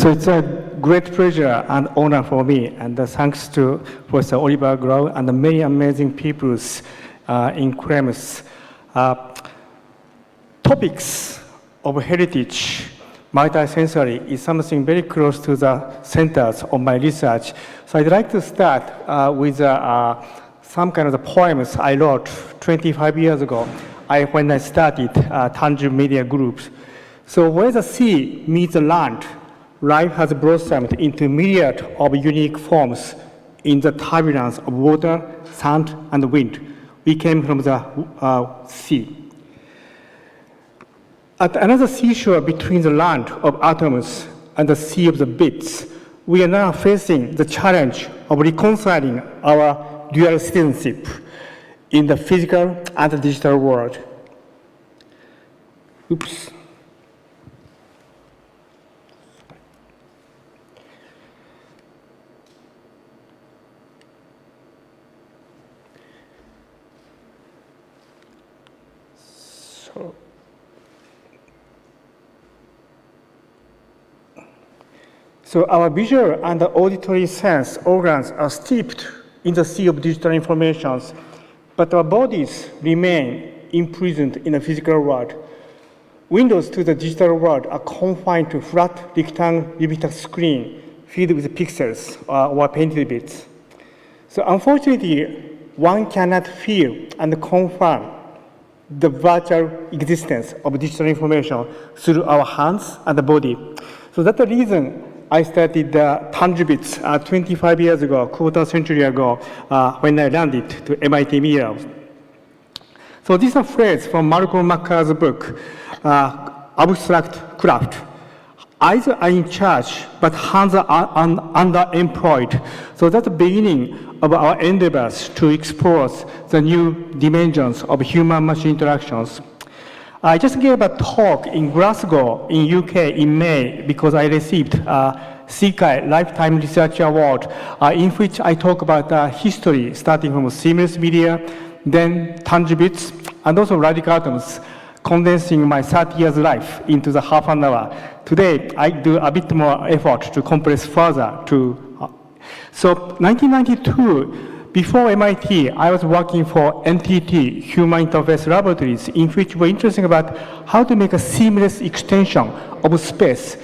So it's a great pleasure and honor for me, and thanks to Professor Oliver Grau and the many amazing people in Krems. Topics of heritage, multisensory, is something very close to the centers of my research. So I'd like to start with some kind of the poems I wrote 25 years ago when I started Tangible Media Group. So where the sea meets the land, life has blossomed into myriad of unique forms in the turbulence of water, sand, and wind. We came from the sea. At another seashore between the land of atoms and the sea of the bits, we are now facing the challenge of reconciling our dual citizenship in the physical and the digital world. Oops. So our visual and auditory sense organs are steeped in the sea of digital informations, but our bodies remain imprisoned in the physical world. Windows to the digital world are confined to flat rectangular screen filled with pixels or painted bits. So unfortunately, one cannot feel and confirm the virtual existence of digital information through our hands and the body. So that's the reason I started Tangibits 25 years ago, quarter century ago, when I landed to MIT Muriel. So this is a phrase from Malcolm McCar's book, Abstract Craft. Eyes are in charge, but hands are underemployed. So that's the beginning of our endeavors to explore the new dimensions of human-machine interactions. I just gave a talk in Glasgow in UK in May because I received CKI Lifetime Research Award in which I talk about history starting from seamless media, then Tangibits, and also radical atoms, condensing my 30 years life into the half an hour. Today, I do a bit more effort to compress further to. So 1992, before MIT, I was working for NTT, Human Interface Laboratories, in which we're interested about how to make a seamless extension of space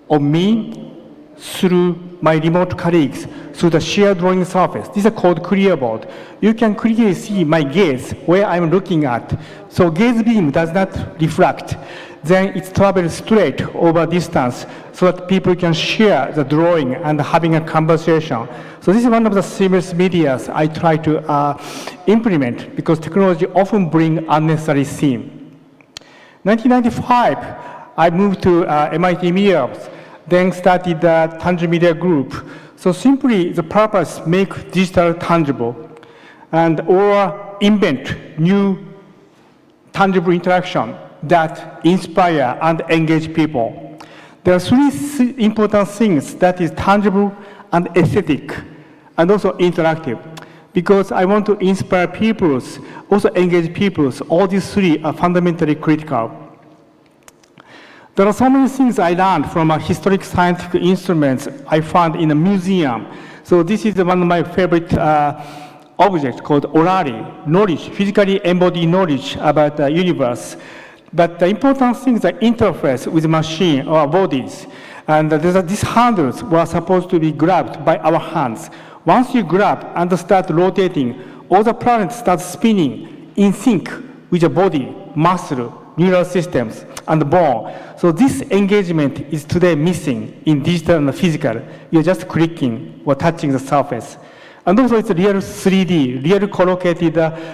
of me through my remote colleagues through the shared drawing surface. These are called clearboard. You can clearly see my gaze where I'm looking at. So gaze beam does not refract. Then it travels straight over distance so that people can share the drawing and having a conversation. So this is one of the seamless medias I try to implement because technology often brings unnecessary seam. 1995, I moved to MIT Muriel, then started the Tangible Media Group. So simply the purpose, make digital tangible and or invent new tangible interaction that inspire and engage people. There are three important things that is tangible and aesthetic and also interactive because I want to inspire people, also engage people. All these three are fundamentally critical. There are so many things I learned from historic scientific instruments I found in a museum. So this is one of my favorite objects called Orari, knowledge, physically embodied knowledge about the universe. But the important thing is the interface with machine or bodies. And these handles were supposed to be grabbed by our hands. Once you grab and start rotating, all the planets start spinning in sync with your body, muscle, neural systems, and bone. So this engagement is today missing in digital and physical. You're just clicking or touching the surface. And also it's a real 3D, real collocated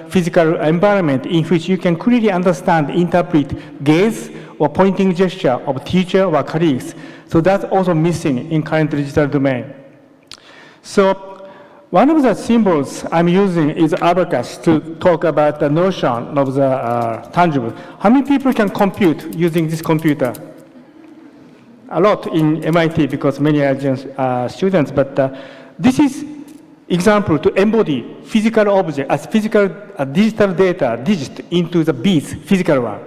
physical environment in which you can clearly understand, interpret gaze or pointing gesture of teacher or colleagues. So that's also missing in current digital domain. So one of the symbols I'm using is abacus to talk about the notion of the tangible. How many people can compute using this computer? A lot in MIT because many are students, but this is example to embody physical object as physical digital data digit into the beats, physical one.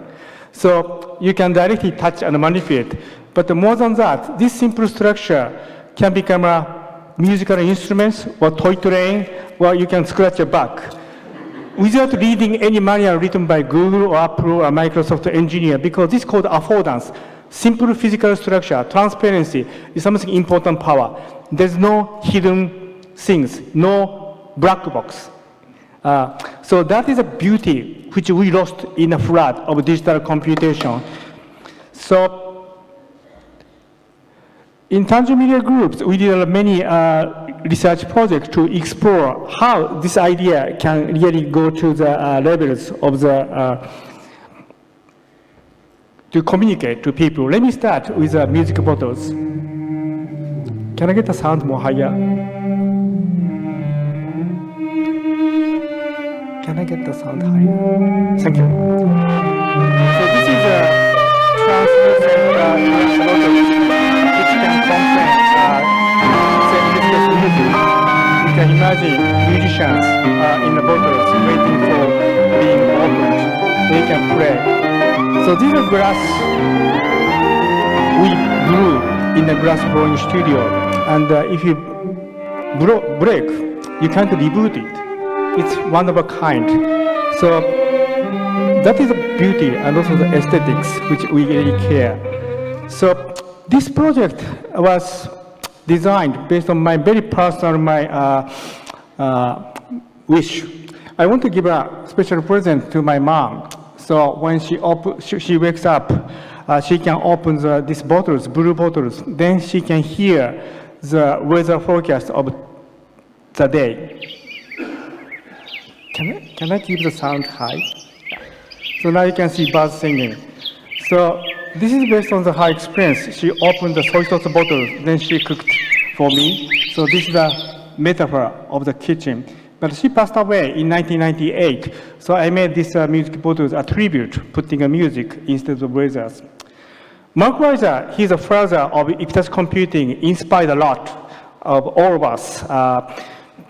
So you can directly touch and manipulate. But more than that, this simple structure can become a musical instruments or toy train, or you can scratch your back. Without reading any manual written by Google or Apple or Microsoft engineer, because this is called affordance. Simple physical structure, transparency is something important power. There's no hidden things, no black box. So that is a beauty which we lost in a flood of digital computation. So in Tanjung Media Groups, we did many research projects to explore how this idea can really go to the levels of the to communicate to people. Let me start with music bottles. Can I get the sound more higher? Can I get the sound higher? Thank you. So this is a translucent glass bottle which can contain music. You can imagine musicians in the bottles waiting for being opened. They can play. So these are glass we grew in the glass blowing studio, and if you break, you can't reboot it. It's one of a kind. So that is the beauty and also the aesthetics which we really care. So this project was designed based on my very personal wish. I want to give a special present to my mom. So when she wakes up, she can open these bottles, blue bottles. Then she can hear the weather forecast of the day. Can I keep the sound high? So now you can see birds singing. So this is based on the high experience. She opened the soy sauce bottle, then she cooked for me. So this is the metaphor of the kitchen. But she passed away in 1998. So I made this music bottles a tribute, putting a music instead of weathers. Mark Weiser, he's a father of Iptos computing, inspired a lot of all of us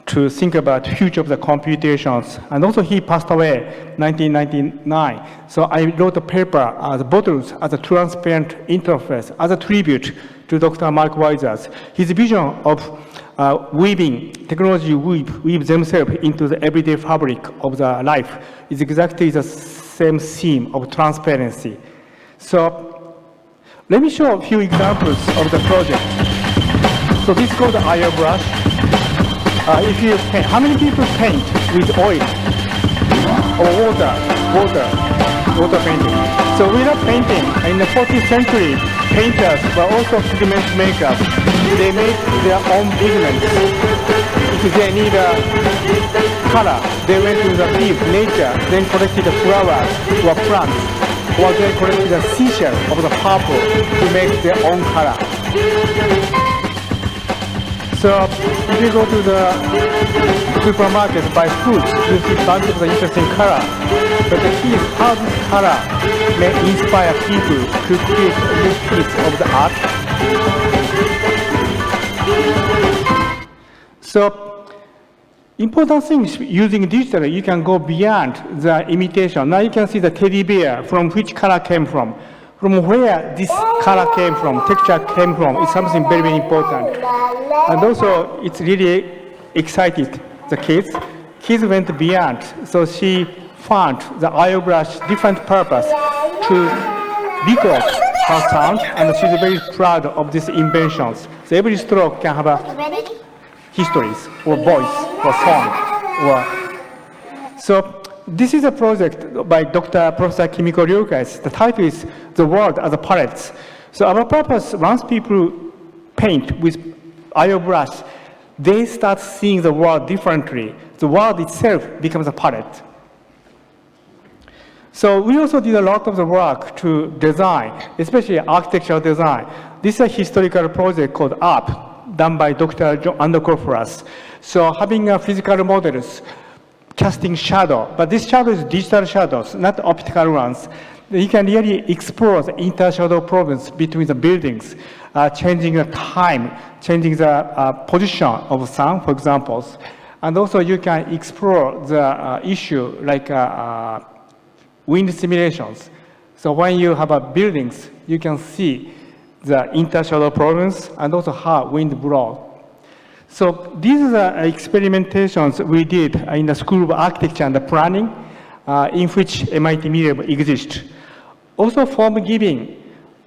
to think about the future of the computations. And also he passed away in 1999. So I wrote a paper, the bottles as a transparent interface, as a tribute to Dr. Mark Weiser's. His vision of weaving, technology weave themselves into the everyday fabric of the life is exactly the same theme of transparency. So let me show a few examples of the project. So this is called the IO brush. If you paint, how many people paint with oil or water painting? So without painting, in the 14th century, painters were also pigment makers. They make their own pigments. If they need a color, they went to the deep nature, then collected the flowers or plants, or they collected the seashell of the purple to make their own color. So if you go to the supermarket buy fruits, you see a bunch of the interesting color. But the key is how this color may inspire people to create a new piece of the art. So important things using digital, you can go beyond the imitation. Now you can see the teddy bear from which color came from where this color came from, texture came from. It's something very, very important. And also, it's really excited the kids. Kids went beyond. So she found the IO brush different purpose to record her sound, and she's very proud of these inventions. So every stroke can have a histories or voice or song. So this is a project by Professor Kimiko Ryukai. The title is The World as a Palette. So our purpose, once people paint with IO brush, they start seeing the world differently. The world itself becomes a palette. So we also did a lot of the work to design, especially architectural design. This is a historical project called UP, done by Dr. John Undercroft. So having physical models, casting shadow, but this shadow is digital shadows, not optical ones. You can really explore the inter-shadow problems between the buildings, changing the time, changing the position of the sun, for example. And also you can explore the issue like wind simulations. So when you have buildings, you can see the intershadow problems, and also how wind blows. So these are the experimentations we did in the School of Architecture and Planning, in which MIT Medium exists. Also, form giving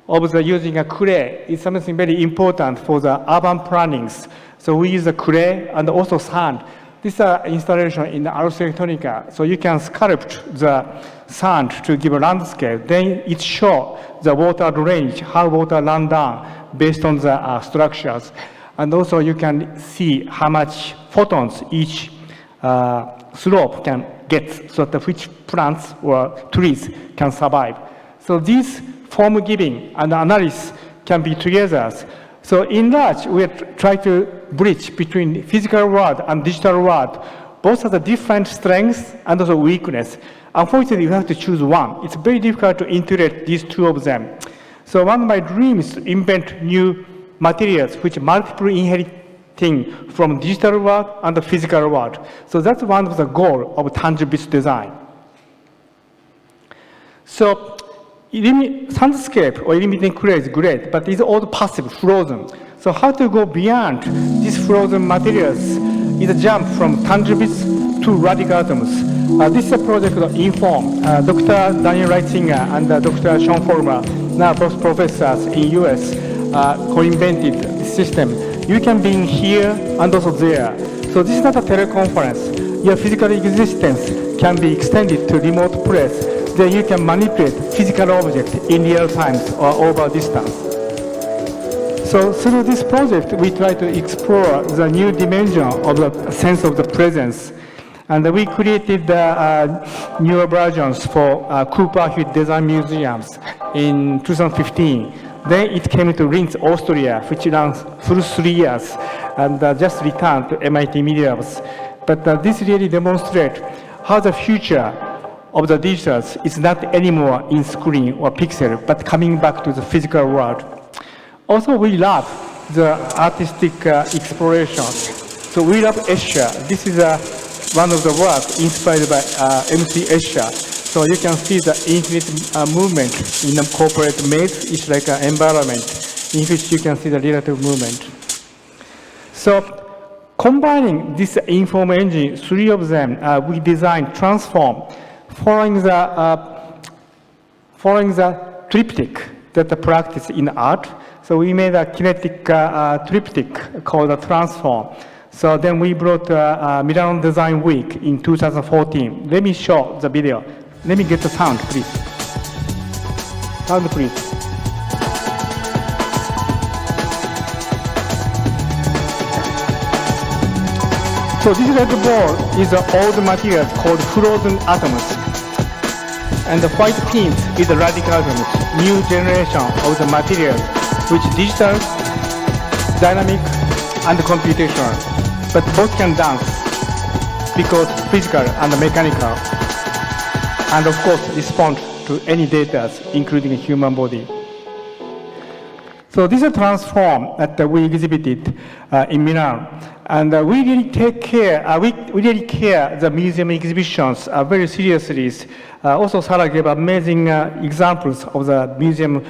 of the using a clay is something very important for the urban plannings. So we use the clay and also sand. This is an installation in the Ars Electronica. So you can sculpt the sand to give a landscape. Then it shows the water drainage, how water run down based on the structures. And also you can see how much photons each slope can get, so that which plants or trees can survive. So this form giving and analysis can be together. So in large, we try to bridge between physical world and digital world. Both have the different strengths and also weakness. Unfortunately, you have to choose one. It's very difficult to integrate these two of them. So one of my dreams is to invent new materials which multiple inheriting from digital world and the physical world. So that's one of the goals of tangible design. So sandscape or eliminating clay is great, but it's all passive, frozen. So how to go beyond these frozen materials is a jump from tangibles to radical atoms. This is a project of Inform. Dr. Daniel Reitzinger and Dr. Sean Former, now both professors in US, co-invented this system. You can be here and also there. So this is not a teleconference. Your physical existence can be extended to remote place. Then you can manipulate physical objects in real time or over distance. So through this project, we try to explore the new dimension of the sense of the presence. And we created newer versions for Cooper Hewitt Design Museums in 2015. Then it came to Linz, Austria, which runs through 3 years, and just returned to MIT Mediums. But this really demonstrates how the future of the digitals is not anymore in screen or pixel, but coming back to the physical world. Also, we love the artistic exploration. So we love Escher. This is one of the work inspired by MC Escher. So you can see the infinite movement in a corporate maze. It's like an environment in which you can see the relative movement. So combining this Inform engine, 3 of them, we designed Transform, following the triptych that the practice in art. So we made a kinetic triptych called a Transform. So then we brought Milano Design Week in 2014. Let me show the video. Let me get the sound, please. Sound, please. So this red ball is an old material called frozen atoms. And the white pins is the radical atoms, new generation of the material, which digital, dynamic, and computational. But both can dance because physical and mechanical. And of course, respond to any data, including a human body. So this is a Transform that we exhibited in Milan. And we really take care, we really care the museum exhibitions very seriously. Also, Sarah gave amazing examples of the museum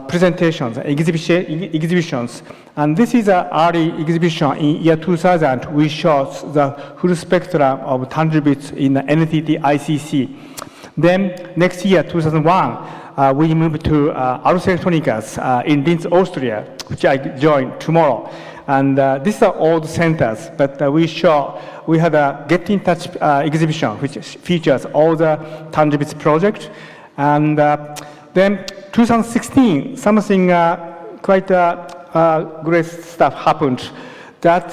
presentations, exhibitions. And this is an early exhibition in year 2000. We showed the full spectrum of tangibles in the NTT ICC. Then next year, 2001, we moved to Ars Electronicas in Linz, Austria, which I joined tomorrow. And these are old centers, but we had a Get in Touch exhibition, which features all the tangibles project. And then 2016, something quite great stuff happened. That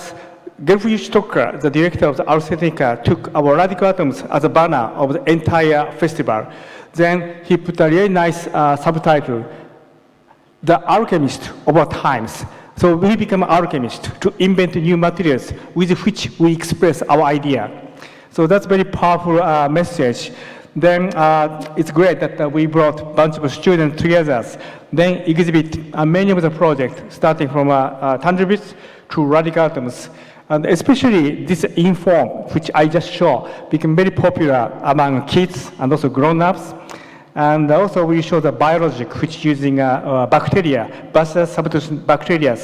Gerfried Stocker, the director of the Ars Electronica, took our radical atoms as a banner of the entire festival. Then he put a really nice subtitle, The Alchemist of Our Times. So we become alchemists to invent new materials with which we express our idea. So that's a very powerful message. Then it's great that we brought a bunch of students together, then exhibit many of the projects, starting from tangibles to radical atoms. And especially this Inform, which I just showed, became very popular among kids and also grown-ups. And also we show the biologic, which using bacteria, Bacillus subtilis bacteria,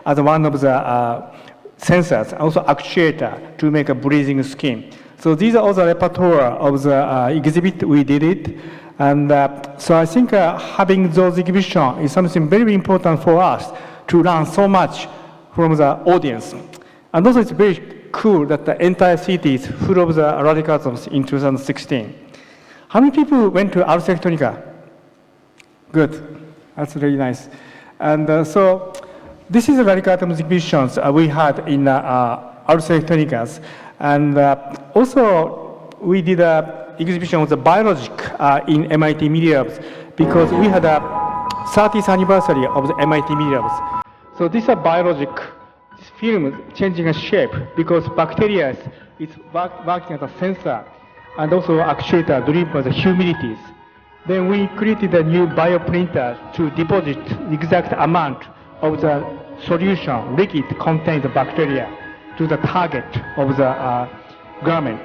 as one of the sensors, also actuator to make a breathing scheme. So these are all the repertoire of the exhibit we did it. And so I think having those exhibitions is something very important for us to learn so much from the audience. And also it's very cool that the entire city is full of the radicalisms in 2016. How many people went to Ars Electronica? Good, that's really nice. And so this is the radicalism exhibitions we had in Ars Electronicas. And also we did an exhibition of the biologic in MIT Media Labs because we had a 30th anniversary of the MIT Media Labs. So this is a biologic. This film is changing a shape because bacteria is working as a sensor and also actuator driven by the humidities. Then we created a new bioprinter to deposit the exact amount of the solution, liquid contains the bacteria to the target of the garment.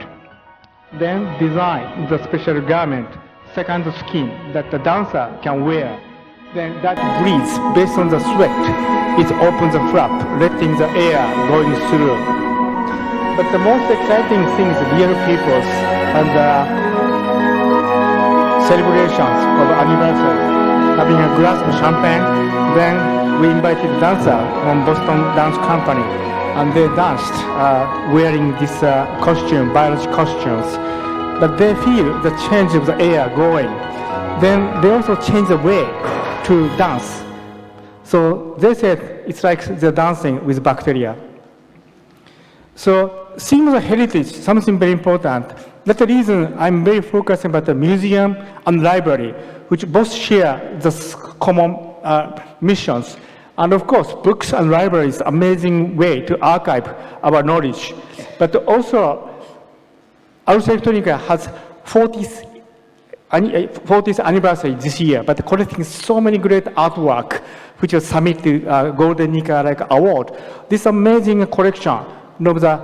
Then design the special garment, second skin that the dancer can wear. Then that breathes based on the sweat. It opens the flap, letting the air going through. But the most exciting thing is real peoples and the celebrations of anniversary. Having a glass of champagne, then we invited a dancer from Boston Dance Company, and they danced wearing this costume, biological costumes. But they feel the change of the air going. Then they also change the way to dance. So they said it's like they're dancing with bacteria. So seeing the heritage, something very important. That's the reason I'm very focused about the museum and library, which both share the common missions. And of course, books and libraries, amazing way to archive our knowledge. But also, Ars Electronica has 40th anniversary this year, but collecting so many great artwork, which was submitted Golden Nika Award. This amazing collection of the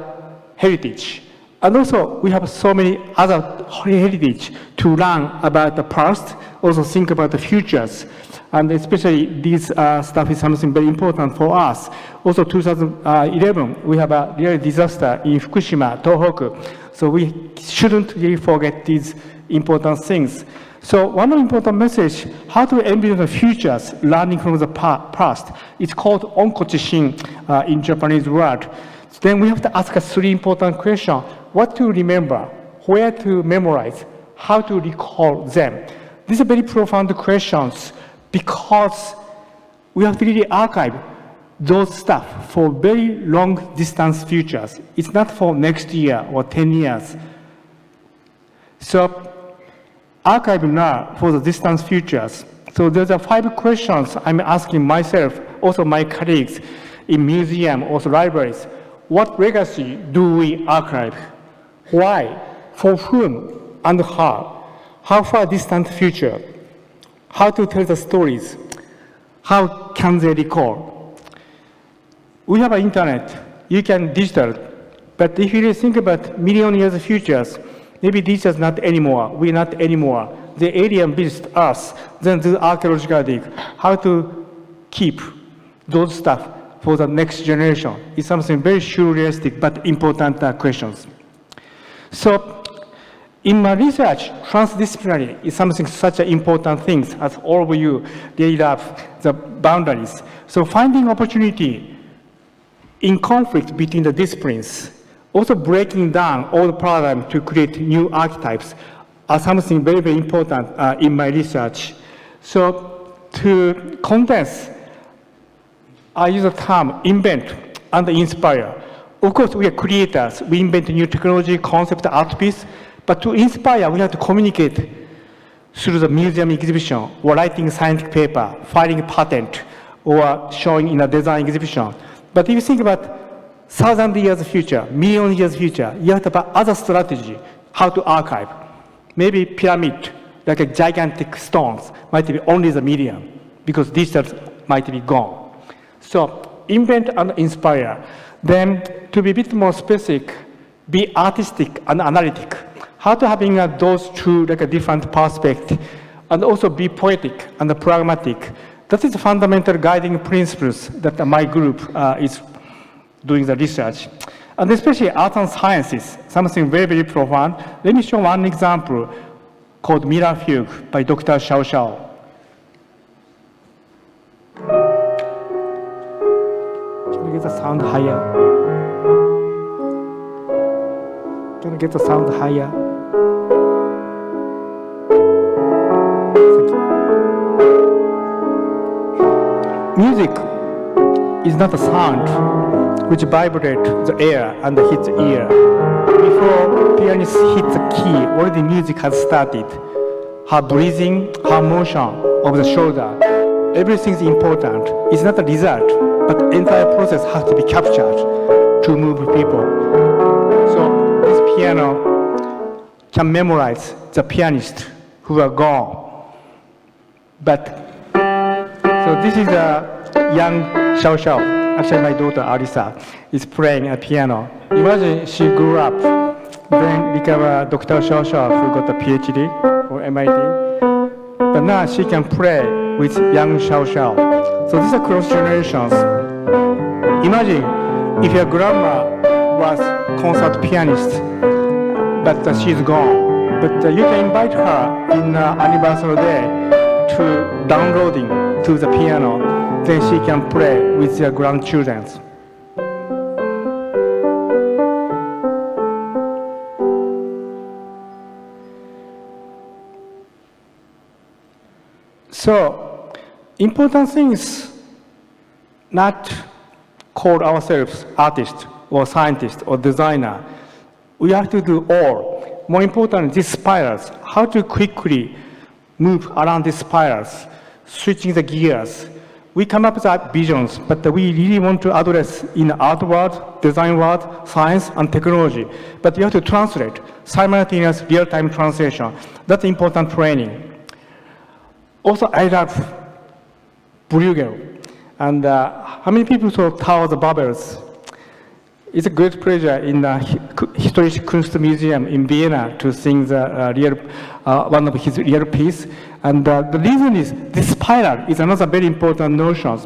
heritage. And also, we have so many other heritage to learn about the past, also think about the futures. And especially this stuff is something very important for us. Also, 2011, we have a real disaster in Fukushima, Tohoku. So we shouldn't really forget these important things. So one important message, how to envision the futures, learning from the past. It's called onkochishin in Japanese word. Then we have to ask us three important questions. What to remember, where to memorize, how to recall them. These are very profound questions because we have to really archive those stuff for very long distance futures. It's not for next year or 10 years. So archive now for the distance futures. So there's 5 questions I'm asking myself, also my colleagues in museum, also libraries. What legacy do we archive? Why? For whom? And how? How far distant future? How to tell the stories? How can they recall? We have an internet. You can digital. But if you think about million years futures, maybe this is not anymore. We're not anymore. The alien visited us, then do archaeological dig. How to keep those stuff for the next generation is something very surrealistic but important questions. So in my research, transdisciplinary is something such an important thing as all of you really love the boundaries. So finding opportunity in conflict between the disciplines, also breaking down all the paradigms to create new archetypes are something very, very important in my research. So to condense, I use the term invent and inspire. Of course, we are creators. We invent new technology, concept, art piece. But to inspire, we have to communicate through the museum exhibition, or writing scientific paper, filing a patent, or showing in a design exhibition. But if you think about 1,000 years future, million years future, you have to have other strategy, how to archive. Maybe pyramid, like a gigantic stones, might be only the medium, because digital might be gone. So invent and inspire. Then to be a bit more specific, be artistic and analytic. How to having those two like a different perspective and also be poetic and pragmatic. That is the fundamental guiding principles that my group is doing the research. And especially art and sciences, something very, very profound. Let me show one example called Mirror Fugue by Dr. Xiao Xiao. Can you get the sound higher? Can you get the sound higher? Thank you. Music is not a sound which vibrates the air and hits the ear. Before pianist hits the key, already music has started. Her breathing, her motion of the shoulder, everything is important. It's not a result, but the entire process has to be captured to move people. So this piano can memorize the pianists who are gone. But, so this is a young Xiao Xiao. Actually, my daughter, Arisa, is playing a piano. Imagine she grew up, then became a Dr. Xiao Xiao, who got a PhD from MIT. But now she can play with young Xiao Xiao. So these are cross generations. Imagine if your grandma was concert pianist, but she's gone. But you can invite her in anniversary day to downloading to the piano. Then she can play with their grandchildren. So, important thing is not call ourselves artists or scientists or designer. We have to do all. More important, these spirals, how to quickly move around these spirals, switching the gears. We come up with our visions, but we really want to address in art world, design world, science, and technology. But you have to translate, simultaneous real-time translation. That's important training. Also, I love Bruegel. And how many people saw Tower of Babels? It's a great pleasure in the Historische Kunstmuseum in Vienna to see the one of his real piece. And the reason is this spiral is another very important notion.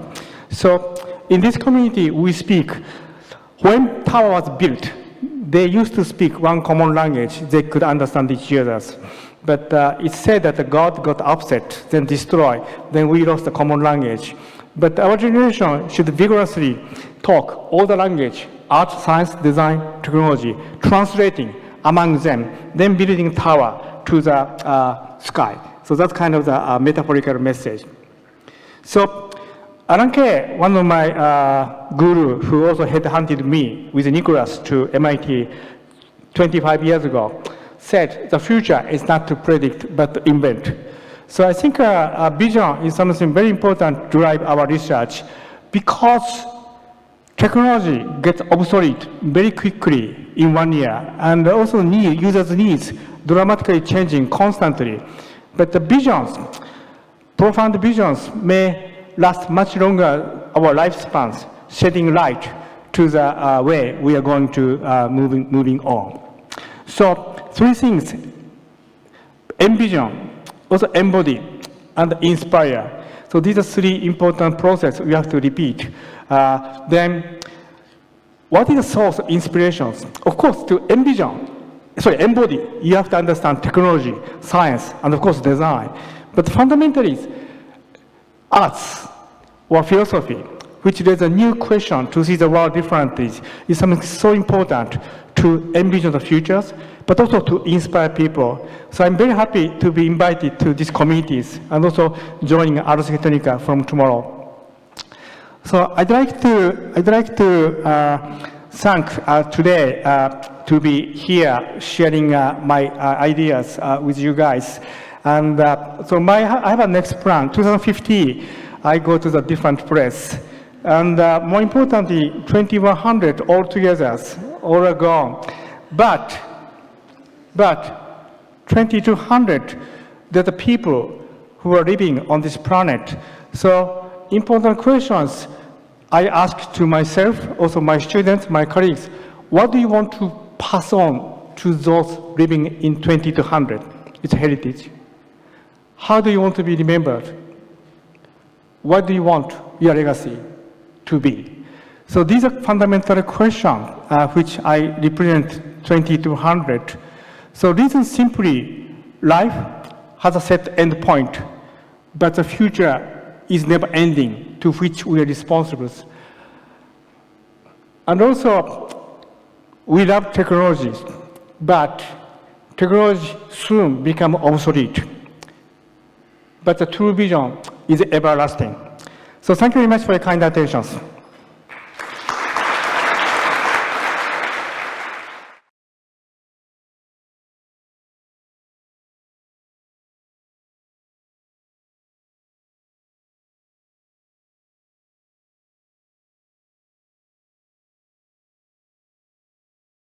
So in this community, we speak, when tower was built, they used to speak one common language. They could understand each other. But it's said that the God got upset, then destroyed, then we lost the common language. But our generation should vigorously talk all the language, art, science, design, technology, translating among them, then building tower to the sky. So that's kind of the metaphorical message. So Alan Kay, one of my guru who also headhunted me with Nicholas to MIT 25 years ago, said the future is not to predict but to invent. So I think vision is something very important to drive our research because technology gets obsolete very quickly in 1 year, and also users' needs dramatically changing constantly. But the visions, profound visions, may last much longer our lifespans, shedding light to the way we are going to moving on. So 3 things: envision, also embody, and inspire. So these are 3 important processes we have to repeat. Then, what is the source of inspirations? Of course, to embody, you have to understand technology, science, and of course design. But fundamentally, arts or philosophy, which raises a new question to see the world differently, is something so important to envision the futures, but also to inspire people. So I'm very happy to be invited to these committees and also joining Ars Technica from tomorrow. So I'd like to thank today to be here sharing my ideas with you guys. And so I have a next plan. 2050, I go to the different place. And more importantly, 2100 all together, all are gone. But 2200, they're the people who are living on this planet. So important questions I ask to myself, also my students, my colleagues, what do you want to pass on to those living in 2200? It's heritage. How do you want to be remembered? What do you want your legacy to be? So these are fundamental questions which I represent 2200. So reason simply, life has a set end point, but the future is never ending, to which we are responsible. And also, we love technologies, but technology soon become obsolete. But the true vision is everlasting. So thank you very much for your kind attention.